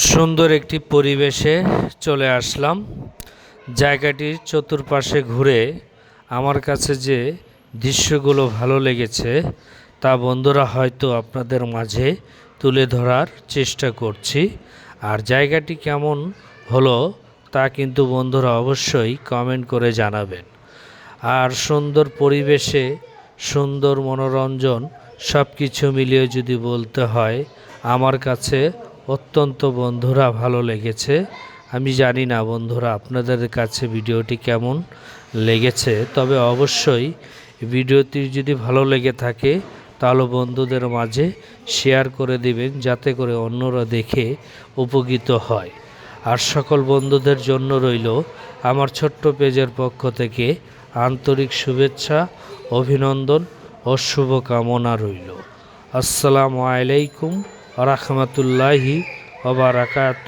সুন্দর একটি পরিবেশে চলে আসলাম। জায়গাটির চতুর্পাশে ঘুরে আমার কাছে যে দৃশ্যগুলো ভালো লেগেছে তা বন্ধুরা হয়তো আপনাদের মাঝে তুলে ধরার চেষ্টা করছি। আর জায়গাটি কেমন হলো তা কিন্তু বন্ধুরা অবশ্যই কমেন্ট করে জানাবেন। আর সুন্দর পরিবেশে সুন্দর মনোরঞ্জন সব কিছু মিলিয়ে যদি বলতে হয়, আমার কাছে অত্যন্ত বন্ধুরা ভালো লেগেছে। আমি জানি না বন্ধুরা আপনাদের কাছে ভিডিওটি কেমন লেগেছে, তবে অবশ্যই ভিডিওটি যদি ভালো লেগে থাকে তাহলে বন্ধুদের মাঝে শেয়ার করে দিবেন, যাতে করে অন্যরা দেখে উপকৃত হয়। আর সকল বন্ধুদের জন্য রইল আমার ছোট্ট পেজের পক্ষ থেকে আন্তরিক শুভেচ্ছা, অভিনন্দন ও শুভকামনা রইল। আসসালামু আলাইকুম ওয়া রাহমাতুল্লাহি ওয়া বারাকাতুহু।